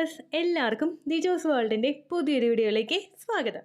Viewers, എല്ലാവർക്കും ദിജോസ് വേൾഡിൻ്റെ പുതിയൊരു വീഡിയോയിലേക്ക് സ്വാഗതം.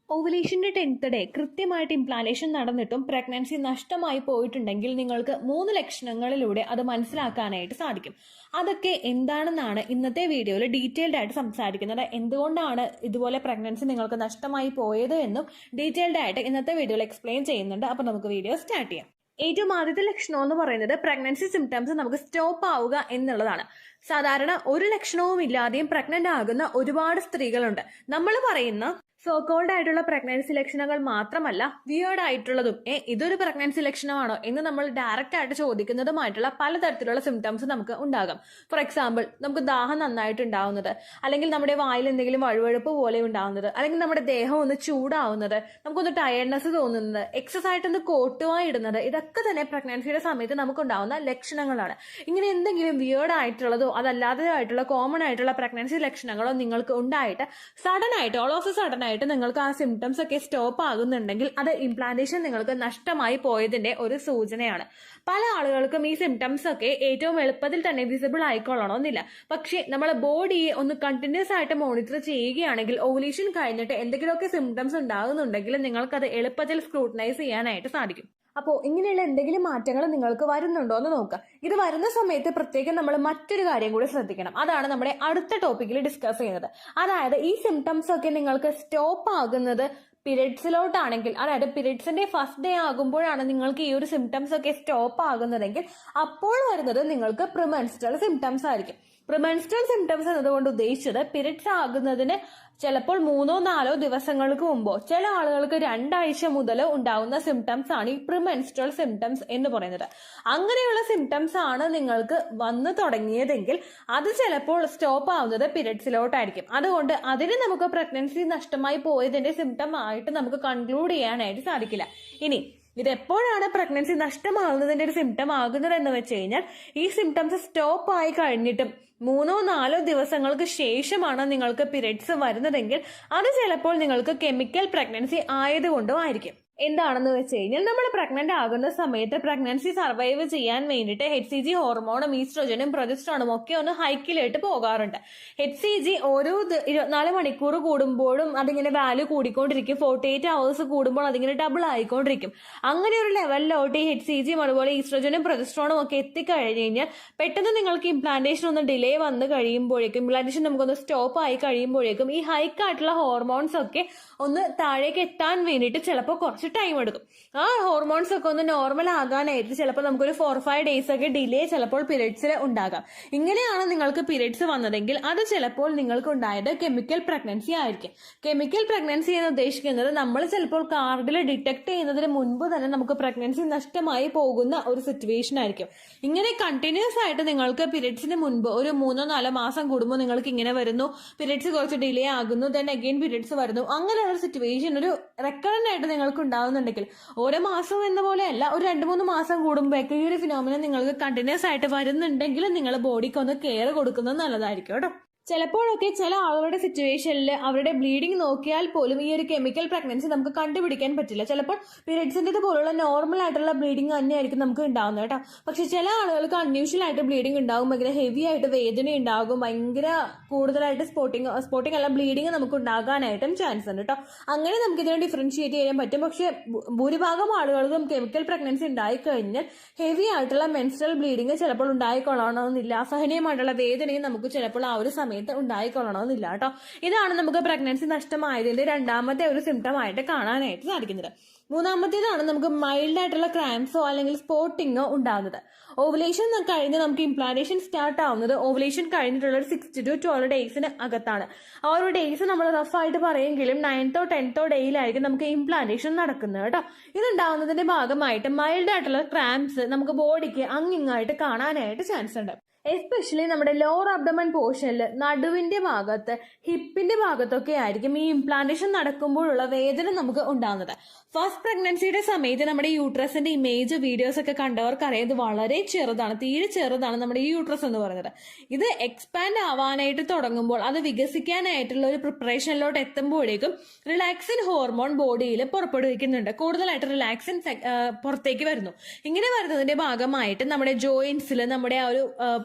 ഓവുലേഷൻ്റെ 10th ഡേ കൃത്യമായിട്ട് ഇംപ്ലാന്റേഷൻ നടന്നിട്ടും പ്രഗ്നൻസി നഷ്ടമായി പോയിട്ടുണ്ടെങ്കിൽ നിങ്ങൾക്ക് 3 ലക്ഷണങ്ങളിലൂടെ അത് മനസ്സിലാക്കാനായിട്ട് സാധിക്കും. അതൊക്കെ എന്താണെന്നാണ് ഇന്നത്തെ വീഡിയോയിൽ ഡീറ്റെയിൽഡ് ആയിട്ട് സംസാരിക്കുന്നത്. എന്തുകൊണ്ടാണ് ഇതുപോലെ പ്രഗ്നൻസി നിങ്ങൾക്ക് നഷ്ടമായി പോയത് എന്നും ഡീറ്റെയിൽഡ് ആയിട്ട് ഇന്നത്തെ വീഡിയോയിൽ എക്സ്പ്ലെയിൻ ചെയ്യുന്നുണ്ട്. അപ്പോൾ നമുക്ക് വീഡിയോ സ്റ്റാർട്ട് ചെയ്യാം. ഏറ്റവും ആദ്യത്തെ ലക്ഷണം എന്ന് പറയുന്നത് പ്രഗ്നൻസി സിംറ്റംസ് നമുക്ക് സ്റ്റോപ്പ് ആവുക എന്നുള്ളതാണ്. സാധാരണ ഒരു ലക്ഷണവും ഇല്ലാതെയും പ്രഗ്നന്റ് ആകുന്ന ഒരുപാട് സ്ത്രീകളുണ്ട്. നമ്മൾ പറയുന്ന സോക്കോൾഡ് ആയിട്ടുള്ള പ്രഗ്നൻസി ലക്ഷണങ്ങൾ മാത്രമല്ല, വിയേർഡ് ആയിട്ടുള്ളതും ഇതൊരു പ്രഗ്നൻസി ലക്ഷണമാണോ എന്ന് നമ്മൾ ഡയറക്റ്റ് ആയിട്ട് ചോദിക്കുന്നതുമായിട്ടുള്ള പലതരത്തിലുള്ള സിംറ്റംസ് നമുക്ക് ഉണ്ടാകാം. ഫോർ എക്സാമ്പിൾ, നമുക്ക് ദാഹം നന്നായിട്ട് ഉണ്ടാവുന്നത്, അല്ലെങ്കിൽ നമ്മുടെ വായിൽ എന്തെങ്കിലും വഴുവഴുപ്പ് പോലെ ഉണ്ടാവുന്നത്, അല്ലെങ്കിൽ നമ്മുടെ ദേഹം ഒന്ന് ചൂടാവുന്നത്, നമുക്കൊന്ന് ടയർഡ്നെസ് തോന്നുന്നത്, എക്സസ് ആയിട്ടൊന്ന് കോട്ടുവായി ഇടുന്നത്, ഇതൊക്കെ തന്നെ പ്രഗ്നൻസിയുടെ സമയത്ത് നമുക്കുണ്ടാവുന്ന ലക്ഷണങ്ങളാണ്. ഇങ്ങനെ എന്തെങ്കിലും വിയേർഡ് ആയിട്ടുള്ളതോ അതല്ലാതെ ആയിട്ടുള്ള കോമൺ ആയിട്ടുള്ള പ്രഗ്നൻസി ലക്ഷണങ്ങളോ നിങ്ങൾക്ക് ഉണ്ടായിട്ട് സഡൻ ആയിട്ട് ഓൾ ഓഫ് സഡൻ ആയിട്ട് നിങ്ങൾക്ക് ആ സിംറ്റംസ് ഒക്കെ സ്റ്റോപ്പ് ആകുന്നുണ്ടെങ്കിൽ അത് ഇംപ്ലാന്റേഷൻ നിങ്ങൾക്ക് നഷ്ടമായി പോയതിന്റെ ഒരു സൂചനയാണ്. പല ആളുകൾക്കും ഈ സിംറ്റംസ് ഒക്കെ ഏറ്റവും എളുപ്പത്തിൽ തന്നെ വിസിബിൾ ആയിക്കൊള്ളണമെന്നില്ല. പക്ഷേ നമ്മൾ ബോഡിയെ ഒന്ന് കണ്ടിന്യൂസ് ആയിട്ട് മോണിറ്റർ ചെയ്യുകയാണെങ്കിൽ ഓവുലേഷൻ കഴിഞ്ഞിട്ട് എന്തെങ്കിലുമൊക്കെ സിംറ്റംസ് ഉണ്ടാകുന്നുണ്ടെങ്കിൽ നിങ്ങൾക്കത് എളുപ്പത്തിൽ സ്ക്രൂട്ടനൈസ് ചെയ്യാനായിട്ട് സാധിക്കും. അപ്പോൾ ഇങ്ങനെയുള്ള എന്തെങ്കിലും മാറ്റങ്ങൾ നിങ്ങൾക്ക് വരുന്നുണ്ടോ എന്ന് നോക്കുക. ഇത് വരുന്ന സമയത്ത് പ്രത്യേകം നമ്മൾ മറ്റൊരു കാര്യം കൂടി ശ്രദ്ധിക്കണം. അതാണ് നമ്മുടെ അടുത്ത ടോപ്പിക്കിൽ ഡിസ്കസ് ചെയ്യുന്നത്. അതായത് ഈ സിംറ്റംസ് ഒക്കെ നിങ്ങൾക്ക് സ്റ്റോപ്പ് ആകുന്നത് പീരിയഡ്സിലോട്ടാണെങ്കിൽ, അതായത് പീരിയഡ്സിന്റെ ഫസ്റ്റ് ഡേ ആകുമ്പോഴാണ് നിങ്ങൾക്ക് ഈ ഒരു സിംറ്റംസ് ഒക്കെ സ്റ്റോപ്പ് ആകുന്നതെങ്കിൽ അപ്പോൾ വരുന്നത് നിങ്ങൾക്ക് പ്രിമെൻസ്ട്രൽ സിംറ്റംസ് ആയിരിക്കും. പ്രിമെൻസ്ട്രൽ സിംറ്റംസ് എന്നതുകൊണ്ട് ഉദ്ദേശിച്ചത് പീരിയഡ്സ് ആകുന്നതിന് ചിലപ്പോൾ 3-4 ദിവസങ്ങൾക്ക് മുമ്പോ, ചില ആളുകൾക്ക് 2 ആഴ്ച മുതൽ ഉണ്ടാവുന്ന സിംറ്റംസ് ആണ് ഈ പ്രിമെൻസ്ട്രൽ സിംറ്റംസ് എന്ന് പറയുന്നത്. അങ്ങനെയുള്ള സിംറ്റംസ് ആണ് നിങ്ങൾക്ക് വന്നു തുടങ്ങിയതെങ്കിൽ അത് ചിലപ്പോൾ സ്റ്റോപ്പ് ആവുന്നത് പീരിയഡ്സിലോട്ടായിരിക്കും. അതുകൊണ്ട് അതിന് നമുക്ക് പ്രഗ്നൻസി നഷ്ടമായി പോയതിന്റെ സിംറ്റം ആയിട്ട് നമുക്ക് കൺക്ലൂഡ് ചെയ്യാനായിട്ട് സാധിക്കില്ല. ഇനി ഇതെപ്പോഴാണ് പ്രഗ്നൻസി നഷ്ടമാകുന്നതിന്റെ ഒരു സിംറ്റം ആകുന്നത് എന്ന് വെച്ച് കഴിഞ്ഞാൽ, ഈ സിംറ്റംസ് സ്റ്റോപ്പ് ആയി കഴിഞ്ഞിട്ടും 3-4 ദിവസങ്ങൾക്ക് ശേഷമാണ് നിങ്ങൾക്ക് പീരിയഡ്സ് വരുന്നതെങ്കിൽ അത് ചിലപ്പോൾ നിങ്ങൾക്ക് കെമിക്കൽ പ്രഗ്നൻസി ആയതുകൊണ്ടും ആയിരിക്കും. എന്താണെന്ന് വെച്ച് കഴിഞ്ഞാൽ, നമ്മൾ പ്രഗ്നന്റ് ആകുന്ന സമയത്ത് പ്രഗ്നൻസി സർവൈവ് ചെയ്യാൻ വേണ്ടിയിട്ട് HCG ഹോർമോണും ഈസ്ട്രോജനും പ്രൊജസ്ട്രോണും ഒക്കെ ഒന്ന് ഹൈക്കിലായിട്ട് പോകാറുണ്ട്. HCG ഓരോ 24 മണിക്കൂർ കൂടുമ്പോഴും അതിങ്ങനെ വാല്യൂ കൂടിക്കൊണ്ടിരിക്കും. 48 hours കൂടുമ്പോൾ അതിങ്ങനെ ഡബിൾ ആയിക്കൊണ്ടിരിക്കും. അങ്ങനെ ഒരു ലെവലിലോട്ട് ഈ HCGയും അതുപോലെ ഈസ്ട്രോജനും പ്രൊജസ്ട്രോണും ഒക്കെ എത്തിക്കഴിഞ്ഞ് കഴിഞ്ഞാൽ പെട്ടെന്ന് നിങ്ങൾക്ക് ഇംപ്ലാന്റേഷൻ ഒന്ന് ഡിലേ വന്ന് കഴിയുമ്പോഴേക്കും, ഇംപ്ലാന്റേഷൻ നമുക്കൊന്ന് സ്റ്റോപ്പ് ആയി കഴിയുമ്പോഴേക്കും ഈ ഹൈക്കായിട്ടുള്ള ഹോർമോൺസ് ഒക്കെ ഒന്ന് താഴേക്ക് എത്താൻ വേണ്ടിയിട്ട് ചിലപ്പോൾ കുറച്ച് ടൈം എടുക്കും. ആ ഹോർമോൺസ് ഒക്കെ ഒന്ന് നോർമൽ ആകാനായിട്ട് ചിലപ്പോൾ നമുക്കൊരു 4-5 days ഒക്കെ ഡിലേ ചിലപ്പോൾ പീരിയഡ്സിൽ ഉണ്ടാകാം. ഇങ്ങനെയാണ് നിങ്ങൾക്ക് പീരിയഡ്സ് വന്നതെങ്കിൽ അത് ചിലപ്പോൾ നിങ്ങൾക്ക് ഉണ്ടായത് കെമിക്കൽ പ്രഗ്നൻസി ആയിരിക്കും. കെമിക്കൽ പ്രഗ്നൻസി എന്ന് ഉദ്ദേശിക്കുന്നത് നമ്മൾ ചിലപ്പോൾ കാർഡിൽ ഡിറ്റക്ട് ചെയ്യുന്നതിന് മുൻപ് തന്നെ നമുക്ക് പ്രഗ്നൻസി നഷ്ടമായി പോകുന്ന ഒരു സിറ്റുവേഷൻ ആയിരിക്കും. ഇങ്ങനെ കണ്ടിന്യൂസ് ആയിട്ട് നിങ്ങൾക്ക് പീരിയഡ്സിന് മുൻപ് ഒരു 3-4 മാസം കൂടുമ്പോൾ നിങ്ങൾക്ക് ഇങ്ങനെ വരുന്നു, പീരിയഡ്സ് കുറച്ച് ഡിലേ ആകുന്നു, ദെൻ അഗെയിൻ പീരിയഡ്സ് വരുന്നു, അങ്ങനെയുള്ള ഒരു സിറ്റുവേഷൻ ഒരു റെക്കറന്റ് ആയിട്ട് നിങ്ങൾക്ക് ഉണ്ടാകുന്നുണ്ടെങ്കിൽ, ഓരോ മാസം എന്ന പോലെയല്ല, ഒരു 2-3 മാസം കൂടുമ്പോഴേക്ക് ഈ ഒരു ഫിനോമിന നിങ്ങൾക്ക് കണ്ടിന്യൂസ് ആയിട്ട് വരുന്നുണ്ടെങ്കിൽ നിങ്ങൾ ബോഡിക്ക് ഒന്ന് കെയർ കൊടുക്കുന്നത് നല്ലതായിരിക്കും കേട്ടോ. ചിലപ്പോഴൊക്കെ ചില ആളുകളുടെ സിറ്റുവേഷനിൽ അവരുടെ ബ്ലീഡിങ് നോക്കിയാൽ പോലും ഈ ഒരു കെമിക്കൽ പ്രഗ്നൻസി നമുക്ക് കണ്ടുപിടിക്കാൻ പറ്റില്ല. ചിലപ്പോൾ പീരിയഡ്സിൻ്റെ പോലുള്ള നോർമൽ ആയിട്ടുള്ള ബ്ലീഡിങ് തന്നെയായിരിക്കും നമുക്ക് ഉണ്ടാകുന്നത് കേട്ടോ. പക്ഷെ ചില ആളുകൾക്ക് അൺയൂഷ്വൽ ആയിട്ട് ബ്ലീഡിങ് ഉണ്ടാകും, ഭയങ്കര ഹെവി ആയിട്ട് വേദന ഉണ്ടാകും, ഭയങ്കര കൂടുതലായിട്ട് സ്പോട്ടിങ് അല്ല ബ്ലീഡിങ് നമുക്ക് ഉണ്ടാകാനായിട്ടും ചാൻസ് ഉണ്ട് കേട്ടോ. അങ്ങനെ നമുക്ക് ഇതിനെ ഡിഫറൻഷിയേറ്റ് ചെയ്യാൻ പറ്റും. പക്ഷെ ഭൂരിഭാഗം ആളുകൾക്കും കെമിക്കൽ പ്രഗ്നൻസി ഉണ്ടായിക്കഴിഞ്ഞാൽ ഹെവി ആയിട്ടുള്ള മെൻസ്ട്രൽ ബ്ലീഡിങ് ചിലപ്പോൾ ഉണ്ടായിക്കൊള്ളണമെന്നില്ല. അസഹനീയമായിട്ടുള്ള വേദനയും നമുക്ക് ചിലപ്പോൾ ആ ഒരു സമയത്ത് ഉണ്ടായിക്കൊള്ളണമെന്നില്ല കേട്ടോ. ഇതാണ് നമുക്ക് പ്രഗ്നൻസി നഷ്ടമായതിന്റെ രണ്ടാമത്തെ ഒരു സിംറ്റം ആയിട്ട് കാണാനായിട്ട് സാധിക്കുന്നത്. മൂന്നാമത്തേതാണ് നമുക്ക് മൈൽഡ് ആയിട്ടുള്ള ക്രാംസോ അല്ലെങ്കിൽ സ്പോട്ടിങ്ങോ ഉണ്ടാകുന്നത്. ഓവുലേഷൻ കഴിഞ്ഞ് നമുക്ക് ഇംപ്ലാന്റേഷൻ സ്റ്റാർട്ട് ആവുന്നത് ഓവുലേഷൻ കഴിഞ്ഞിട്ടുള്ള ഒരു 6 to 12 ഡേയ്സിന് അകത്താണ്. ആ ഒരു ഡേയ്സ് നമ്മൾ റഫായിട്ട് പറയുമെങ്കിലും 9th or 10th ഡേയിലായിരിക്കും നമുക്ക് ഇംപ്ലാന്റേഷൻ നടക്കുന്നത് കേട്ടോ. ഇതുണ്ടാവുന്നതിന്റെ ഭാഗമായിട്ട് മൈൽഡ് ആയിട്ടുള്ള ക്രാംസ് നമുക്ക് ബോഡിക്ക് അങ്ങിങ്ങായിട്ട് കാണാനായിട്ട് ചാൻസ് ഉണ്ട്. എസ്പെഷ്യലി നമ്മുടെ ലോവർ അബ്ഡമൻ പോർഷനിൽ, നടുവിന്റെ ഭാഗത്ത്, ഹിപ്പിന്റെ ഭാഗത്തൊക്കെ ആയിരിക്കും ഈ ഇംപ്ലാന്റേഷൻ നടക്കുമ്പോഴുള്ള വേദന നമുക്ക് ഉണ്ടാകുന്നത്. ഫസ്റ്റ് പ്രഗ്നൻസിയുടെ സമയത്ത് നമ്മുടെ യൂട്രസിന്റെ ഇമേജ് വീഡിയോസ് ഒക്കെ കണ്ടവർക്കറിയാം, ഇത് വളരെ ചെറുതാണ്, തീരെ ചെറുതാണ് നമ്മുടെ ഈ യൂട്രസ് എന്ന് പറയുന്നത്. ഇത് എക്സ്പാൻഡ് ആവാനായിട്ട് തുടങ്ങുമ്പോൾ, അത് വികസിക്കാനായിട്ടുള്ള ഒരു പ്രിപ്പറേഷനിലോട്ട് എത്തുമ്പോഴേക്കും റിലാക്സിൻ ഹോർമോൺ ബോഡിയിൽ പുറപ്പെടുവിക്കുന്നുണ്ട്. കൂടുതലായിട്ട് റിലാക്സിൻ പുറത്തേക്ക് വരുന്നു. ഇങ്ങനെ വരുന്നതിന്റെ ഭാഗമായിട്ട് നമ്മുടെ ജോയിന്റ്സിൽ, നമ്മുടെ ആ ഒരു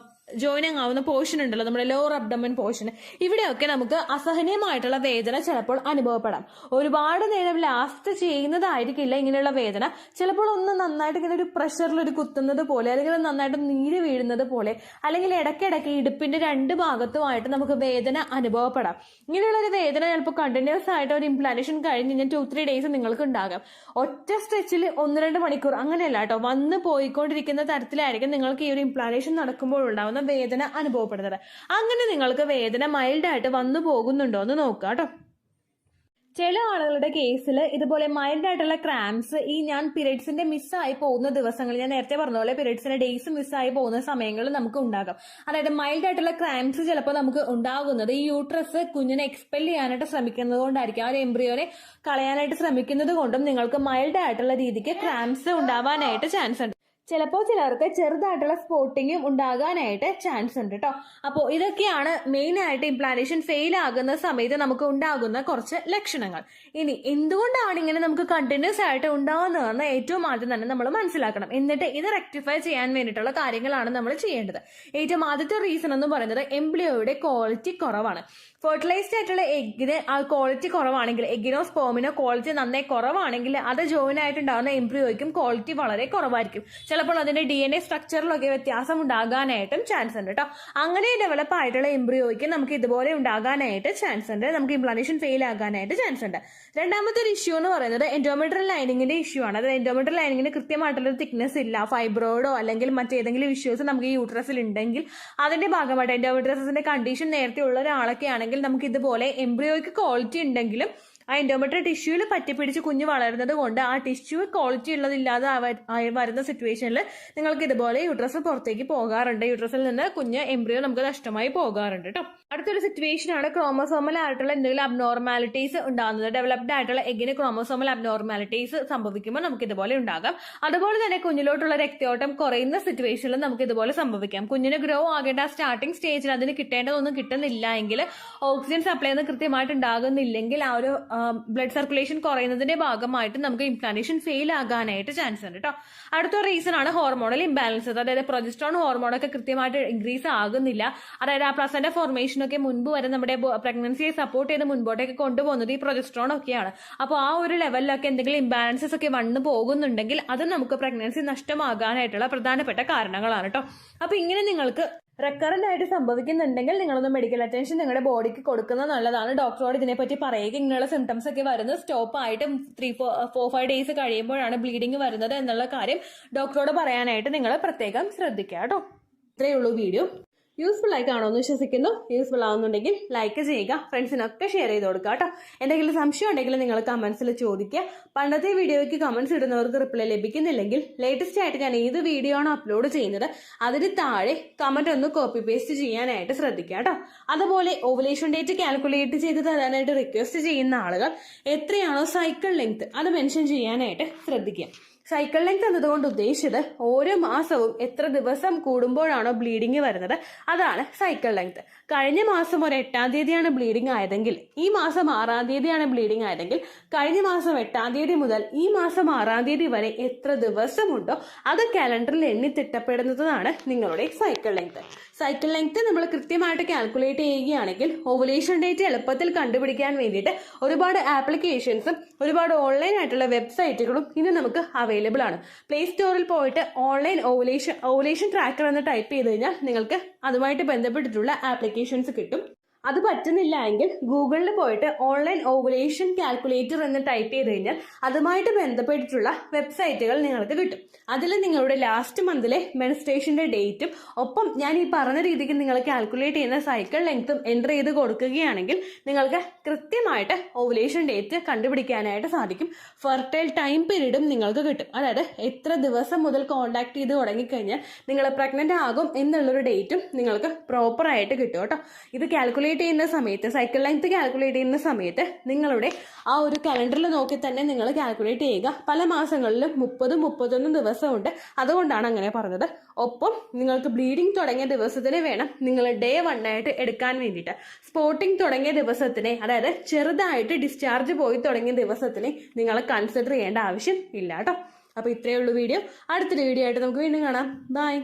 ജോയിനിങ് ആവുന്ന പോർഷൻ ഉണ്ടല്ലോ, നമ്മുടെ ലോവർ അബ്ഡമൻ പോർഷൻ, ഇവിടെയൊക്കെ നമുക്ക് അസഹനീയമായിട്ടുള്ള വേദന ചിലപ്പോൾ അനുഭവപ്പെടാം. ഒരുപാട് നേരം ലാസ്റ്റ് ചെയ്യുന്നതായിരിക്കില്ല ഇങ്ങനെയുള്ള വേദന. ചിലപ്പോൾ ഒന്ന് നന്നായിട്ട് ഇങ്ങനെ ഒരു പ്രഷറിൽ ഒരു കുത്തുന്നത് പോലെ, അല്ലെങ്കിൽ നന്നായിട്ട് നീര് വീഴുന്നത് പോലെ, അല്ലെങ്കിൽ ഇടയ്ക്കിടയ്ക്ക് ഇടുപ്പിന്റെ രണ്ട് ഭാഗത്തുമായിട്ട് നമുക്ക് വേദന അനുഭവപ്പെടാം. ഇങ്ങനെയുള്ള ഒരു വേദന ചിലപ്പോൾ കണ്ടിന്യൂസ് ആയിട്ട് ഒരു ഇംപ്ലാന്റേഷൻ കഴിഞ്ഞ് 2-3 ഡേയ്സ് നിങ്ങൾക്ക് ഉണ്ടാകാം. ഒറ്റ സ്ട്രെച്ചിൽ 1-2 മണിക്കൂർ അങ്ങനെയല്ല കേട്ടോ, വന്ന് പോയിക്കൊണ്ടിരിക്കുന്ന തരത്തിലായിരിക്കും നിങ്ങൾക്ക് ഈ ഒരു ഇംപ്ലാന്റേഷൻ നടക്കുമ്പോൾ ഉണ്ടാവുന്ന വേദന അനുഭവപ്പെടുന്നത്. അങ്ങനെ നിങ്ങൾക്ക് വേദന മൈൽഡായിട്ട് വന്നു പോകുന്നുണ്ടോ എന്ന് നോക്കുക കേട്ടോ. ചില ആളുകളുടെ കേസിൽ ഇതുപോലെ മൈൽഡ് ആയിട്ടുള്ള ക്രാംസ് ഈ ഞാൻ പീരീഡ്സിന്റെ മിസ്സായി പോകുന്ന ദിവസങ്ങളിൽ, ഞാൻ നേരത്തെ പറഞ്ഞ പോലെ പീരീഡ്സിന്റെ ഡേയ്സ് മിസ്സായി പോകുന്ന സമയങ്ങളിൽ നമുക്ക് ഉണ്ടാകും. അതായത് മൈൽഡ് ആയിട്ടുള്ള ക്രാംസ് ചിലപ്പോൾ നമുക്ക് ഉണ്ടാകുന്നത് ഈ യൂട്രസ് കുഞ്ഞിനെ എക്സ്പെൽ ചെയ്യാനായിട്ട് ശ്രമിക്കുന്നത് കൊണ്ടായിരിക്കും. ആ ഒരു എംബ്രിയോനെ കളയാനായിട്ട് ശ്രമിക്കുന്നത് കൊണ്ടും നിങ്ങൾക്ക് മൈൽഡ് ആയിട്ടുള്ള രീതിക്ക് ക്രാംസ് ഉണ്ടാവാനായിട്ട് ചാൻസ് ഉണ്ട്. ചിലപ്പോൾ ചിലർക്ക് ചെറുതായിട്ടുള്ള സ്പോട്ടിങ്ങും ഉണ്ടാകാനായിട്ട് ചാൻസ് ഉണ്ട് കേട്ടോ. അപ്പോൾ ഇതൊക്കെയാണ് മെയിൻ ആയിട്ട് ഇംപ്ലാന്റേഷൻ ഫെയിൽ ആകുന്ന സമയത്ത് നമുക്ക് ഉണ്ടാകുന്ന കുറച്ച് ലക്ഷണങ്ങൾ. ഇനി എന്തുകൊണ്ടാണ് ഇങ്ങനെ നമുക്ക് കണ്ടിന്യൂസ് ആയിട്ട് ഉണ്ടാകുന്നതെന്ന് ഏറ്റവും ആദ്യം തന്നെ നമ്മൾ മനസ്സിലാക്കണം. എന്നിട്ട് ഇത് റെക്ടിഫൈ ചെയ്യാൻ വേണ്ടിയിട്ടുള്ള കാര്യങ്ങളാണ് നമ്മൾ ചെയ്യേണ്ടത്. ഏറ്റവും ആദ്യത്തെ റീസൺ എന്ന് പറയുന്നത് എംബ്രിയോയുടെ ക്വാളിറ്റി കുറവാണ്. ഫെർട്ടിലൈസ്ഡ് ആയിട്ടുള്ള എഗ്ഗിന് ആ ക്വാളിറ്റി കുറവാണെങ്കിൽ, എഗ്ഗിനോ സ്പേമിനോ ക്വാളിറ്റി നന്നായി കുറവാണെങ്കിൽ അത് ജോയിൻ ആയിട്ടുണ്ടാകുന്ന എംബ്രിയോയ്ക്കും ക്വാളിറ്റി വളരെ കുറവായിരിക്കും. ചിലപ്പോൾ അതിന്റെ DNA സ്ട്രക്ചറിലൊക്കെ വ്യത്യാസം ഉണ്ടാകാനായിട്ടും ചാൻസ് ഉണ്ട് കേട്ടോ. അങ്ങനെ ഡെവലപ്പ് ആയിട്ടുള്ള എംബ്രിയോയ്ക്ക് നമുക്ക് ഇതുപോലെ ഉണ്ടാകാനായിട്ട് ചാൻസ് ഉണ്ട്, നമുക്ക് ഇംപ്ലാന്റേഷൻ ഫെയിൽ ആകാനായിട്ട് ചാൻസ് ഉണ്ട്. രണ്ടാമത്തെ ഒരു ഇഷ്യൂ എന്ന് പറയുന്നത് എൻഡോമെട്രിയൽ ലൈനിങ്ങിന്റെ ഇഷ്യൂ ആണ്. അതായത് എൻഡോമെട്രിയൽ ലൈനിങ്ങിന് കൃത്യമായിട്ടുള്ള തിക്നെസ് ഇല്ല, ഫൈബ്രോയിഡോ അല്ലെങ്കിൽ മറ്റേതെങ്കിലും ഇഷ്യൂസ് നമുക്ക് ഈ യൂട്രസിൽ ഉണ്ടെങ്കിൽ അതിന്റെ ഭാഗമായിട്ട് എൻഡോമെട്രിയോസിന്റെ കണ്ടീഷൻ നേരത്തെ ഉള്ള ഒരാളൊക്കെ ആണെങ്കിൽ നമുക്ക് ഇതുപോലെ എംബ്രിയോയ്ക്ക് ക്വാളിറ്റി ഉണ്ടെങ്കിലും ആ എൻഡോമെട്രിയൽ ടിഷ്യൂവിൽ പറ്റിപ്പിടിച്ച് കുഞ്ഞ് വളരുന്നത് കൊണ്ട് ആ ടിഷ്യൂ ക്വാളിറ്റി ഉള്ളതില്ലാതെ വരുന്ന സിറ്റുവേഷനിൽ നിങ്ങൾക്ക് ഇതുപോലെ യൂട്രസ് പുറത്തേക്ക് പോകാറുണ്ട്. യൂട്രസിൽ നിന്ന് കുഞ്ഞ് എംബ്രിയോ നമുക്ക് നഷ്ടമായി പോകാറുണ്ട് കേട്ടോ. അടുത്തൊരു സിറ്റുവേഷൻ ആണ് ക്രോമസോമൽ ആയിട്ടുള്ള എന്തെങ്കിലും അബ്നോർമാലിറ്റീസ് ഉണ്ടാകുന്നത്. ഡെവലപ്ഡ് ആയിട്ടുള്ള എഗ്ഗിന് ക്രോമസോമൽ അബ്നോർമാലിറ്റീസ് സംഭവിക്കുമ്പോൾ നമുക്ക് ഇതുപോലെ ഉണ്ടാകാം. അതുപോലെ തന്നെ കുഞ്ഞിലോട്ടുള്ള രക്തയോട്ടം കുറയുന്ന സിറ്റുവേഷനിൽ നമുക്ക് ഇതുപോലെ സംഭവിക്കാം. കുഞ്ഞിന് ഗ്രോ ആകേണ്ട സ്റ്റാർട്ടിംഗ് സ്റ്റേജിൽ അതിന് കിട്ടേണ്ടതൊന്നും കിട്ടുന്നില്ല എങ്കിൽ, ഓക്സിജൻ സപ്ലൈ ഒന്നും കൃത്യമായിട്ട് ഉണ്ടാകുന്നില്ലെങ്കിൽ ആ ഒരു ബ്ലഡ് സർക്കുലേഷൻ കുറയുന്നതിന്റെ ഭാഗമായിട്ട് നമുക്ക് ഇംപ്ലാന്റേഷൻ ഫെയിൽ ആകാനായിട്ട് ചാൻസ് ഉണ്ട് കേട്ടോ. അടുത്ത റീസൺ ആണ് ഹോർമോണൽ ഇംബാലൻസസ്. അതായത് പ്രൊജസ്ട്രോൺ ഹോർമോണൊക്കെ കൃത്യമായിട്ട് ഇൻക്രീസ് ആകുന്നില്ല. അതായത് ആ പ്ലസന്റ ഫോർമേഷനൊക്കെ മുൻപ് വരെ നമ്മുടെ പ്രഗ്നൻസിയെ സപ്പോർട്ട് ചെയ്ത് മുൻപോട്ടേക്ക് കൊണ്ടുപോകുന്നത് ഈ പ്രൊജസ്ട്രോൺ ഒക്കെയാണ്. അപ്പോൾ ആ ഒരു ലെവലിലൊക്കെ എന്തെങ്കിലും ഇംബാലൻസസ് ഒക്കെ വന്നു പോകുന്നുണ്ടെങ്കിൽ അത് നമുക്ക് പ്രഗ്നൻസി നഷ്ടമാകാനായിട്ടുള്ള പ്രധാനപ്പെട്ട കാരണങ്ങളാണ് കേട്ടോ. അപ്പൊ ഇങ്ങനെ നിങ്ങൾക്ക് റെക്കറന്റ് ആയിട്ട് സംഭവിക്കുന്നുണ്ടെങ്കിൽ നിങ്ങളൊന്ന് മെഡിക്കൽ അറ്റൻഷൻ നിങ്ങളുടെ ബോഡിക്ക് കൊടുക്കുന്നത് നല്ലതാണ്. ഡോക്ടറോട് ഇതിനെപ്പറ്റി പറയുക. ഇങ്ങനെയുള്ള സിംറ്റംസ് ഒക്കെ വരുന്നത് സ്റ്റോപ്പ് ആയിട്ട് 3-4-5 ഡേയ്സ് കഴിയുമ്പോഴാണ് ബ്ലീഡിങ് വരുന്നത് എന്നുള്ള കാര്യം ഡോക്ടറോട് പറയാനായിട്ട് നിങ്ങൾ പ്രത്യേകം ശ്രദ്ധിക്കുക കേട്ടോ. ഇത്രയേ ഉള്ളൂ വീഡിയോ. യൂസ്ഫുൾ ആയി കാണുമെന്ന് വിശ്വസിക്കുന്നു. യൂസ്ഫുൾ ആവുന്നുണ്ടെങ്കിൽ ലൈക്ക് ചെയ്യുക, ഫ്രണ്ട്സിനൊക്കെ ഷെയർ ചെയ്ത് കൊടുക്കുക കേട്ടോ. എന്തെങ്കിലും സംശയം ഉണ്ടെങ്കിൽ നിങ്ങൾ കമന്റ്സിൽ ചോദിക്കുക. പണ്ടത്തെ വീഡിയോയ്ക്ക് കമന്റ്സ് ഇടുന്നവർക്ക് റിപ്ലൈ ലഭിക്കുന്നില്ലെങ്കിൽ ലേറ്റസ്റ്റ് ആയിട്ട് ഞാൻ ഏത് വീഡിയോ ആണ് അപ്ലോഡ് ചെയ്യുന്നത് അതിന് താഴെ കമന്റ് ഒന്ന് കോപ്പി പേസ്റ്റ് ചെയ്യാനായിട്ട് ശ്രദ്ധിക്കുക കേട്ടോ. അതുപോലെ ഓവുലേഷൻ ഡേറ്റ് കാൽക്കുലേറ്റ് ചെയ്ത് തരാനായിട്ട് റിക്വസ്റ്റ് ചെയ്യുന്ന ആളുകൾ എത്രയാണോ സൈക്കിൾ ലെങ്ത് അത് മെൻഷൻ ചെയ്യാനായിട്ട് ശ്രദ്ധിക്കുക. സൈക്കിൾ ലെങ്ത് എന്നതുകൊണ്ട് ഉദ്ദേശിച്ചത് ഓരോ മാസവും എത്ര ദിവസം കൂടുമ്പോഴാണോ ബ്ലീഡിങ് വരുന്നത് അതാണ് സൈക്കിൾ ലെങ്ത്. കഴിഞ്ഞ മാസം ഒരു 8-ാം തീയതിയാണ് ബ്ലീഡിങ് ആയതെങ്കിൽ ഈ മാസം 6-ാം തീയതിയാണ് ബ്ലീഡിങ് ആയതെങ്കിൽ കഴിഞ്ഞ മാസം 8-ാം തീയതി മുതൽ ഈ മാസം 6-ാം തീയതി വരെ എത്ര ദിവസമുണ്ടോ അത് കാലണ്ടറിൽ എണ്ണി തിട്ടപ്പെടുന്നതാണ് നിങ്ങളുടെ സൈക്കിൾ ലെങ്ത്. സൈക്കിൾ ലെങ്ത് നമ്മൾ കൃത്യമായിട്ട് കാൽക്കുലേറ്റ് ചെയ്യുകയാണെങ്കിൽ ഓവുലേഷൻ ഡേറ്റ് എളുപ്പത്തിൽ കണ്ടുപിടിക്കാൻ വേണ്ടിയിട്ട് ഒരുപാട് ആപ്ലിക്കേഷൻസും ഒരുപാട് ഓൺലൈൻ ആയിട്ടുള്ള വെബ്സൈറ്റുകളും ഇന്ന് നമുക്ക് അവൈലബിൾ ആണ്. പ്ലേ സ്റ്റോറിൽ പോയിട്ട് ഓൺലൈൻ ഓവുലേഷൻ ട്രാക്കർ എന്ന് ടൈപ്പ് ചെയ്ത് കഴിഞ്ഞാൽ നിങ്ങൾക്ക് അതുമായിട്ട് ബന്ധപ്പെട്ടിട്ടുള്ള ആപ്ലിക്കേഷൻസ് കിട്ടും. അത് പറ്റുന്നില്ല എങ്കിൽ ഗൂഗിളിൽ പോയിട്ട് ഓൺലൈൻ ഓവുലേഷൻ കാൽക്കുലേറ്റർ എന്ന് ടൈപ്പ് ചെയ്ത് കഴിഞ്ഞാൽ അതുമായിട്ട് ബന്ധപ്പെട്ടിട്ടുള്ള വെബ്സൈറ്റുകൾ നിങ്ങൾക്ക് കിട്ടും. അതിൽ നിങ്ങളുടെ ലാസ്റ്റ് മന്തിലെ മെൻസ്ട്രേഷന്റെ ഡേറ്റും ഒപ്പം ഞാൻ ഈ പറഞ്ഞ രീതിക്ക് നിങ്ങൾ കാൽക്കുലേറ്റ് ചെയ്യുന്ന സൈക്കിൾ ലെങ്ത്തും എൻ്റർ ചെയ്ത് കൊടുക്കുകയാണെങ്കിൽ നിങ്ങൾക്ക് കൃത്യമായിട്ട് ഓവുലേഷൻ ഡേറ്റ് കണ്ടുപിടിക്കാനായിട്ട് സാധിക്കും. ഫെർട്ടൈൽ ടൈം പീരീഡും നിങ്ങൾക്ക് കിട്ടും. അതായത് എത്ര ദിവസം മുതൽ കോണ്ടാക്ട് ചെയ്ത് തുടങ്ങിക്കഴിഞ്ഞാൽ നിങ്ങൾ പ്രഗ്നന്റ് ആകും എന്നുള്ളൊരു ഡേറ്റും നിങ്ങൾക്ക് പ്രോപ്പറായിട്ട് കിട്ടും കേട്ടോ. ഇത് കാൽക്കുലേറ്റ് ചെയ്യുന്ന സമയത്ത് സൈക്കിൾ ലെങ്ത് കാൽക്കുലേറ്റ് ചെയ്യുന്ന സമയത്ത് നിങ്ങളുടെ ആ ഒരു കലണ്ടറിൽ നോക്കി തന്നെ നിങ്ങൾ കാൽക്കുലേറ്റ് ചെയ്യുക. പല മാസങ്ങളിലും 30-31 ദിവസമുണ്ട്. അതുകൊണ്ടാണ് അങ്ങനെ പറഞ്ഞത്. ഒപ്പം നിങ്ങൾക്ക് ബ്ലീഡിങ് തുടങ്ങിയ ദിവസത്തിന് വേണം നിങ്ങൾ ഡേ 1 ആയിട്ട് എടുക്കാൻ വേണ്ടിയിട്ട്. സ്പോട്ടിങ് തുടങ്ങിയ ദിവസത്തിനെ, അതായത് ചെറുതായിട്ട് ഡിസ്ചാർജ് പോയി തുടങ്ങിയ ദിവസത്തിനെ നിങ്ങൾ കൺസിഡർ ചെയ്യേണ്ട ആവശ്യം ഇല്ല കേട്ടോ. അപ്പോൾ ഇത്രയേ ഉള്ളൂ വീഡിയോ. അടുത്തൊരു വീഡിയോ ആയിട്ട് നമുക്ക് വീണ്ടും കാണാം. ബൈ.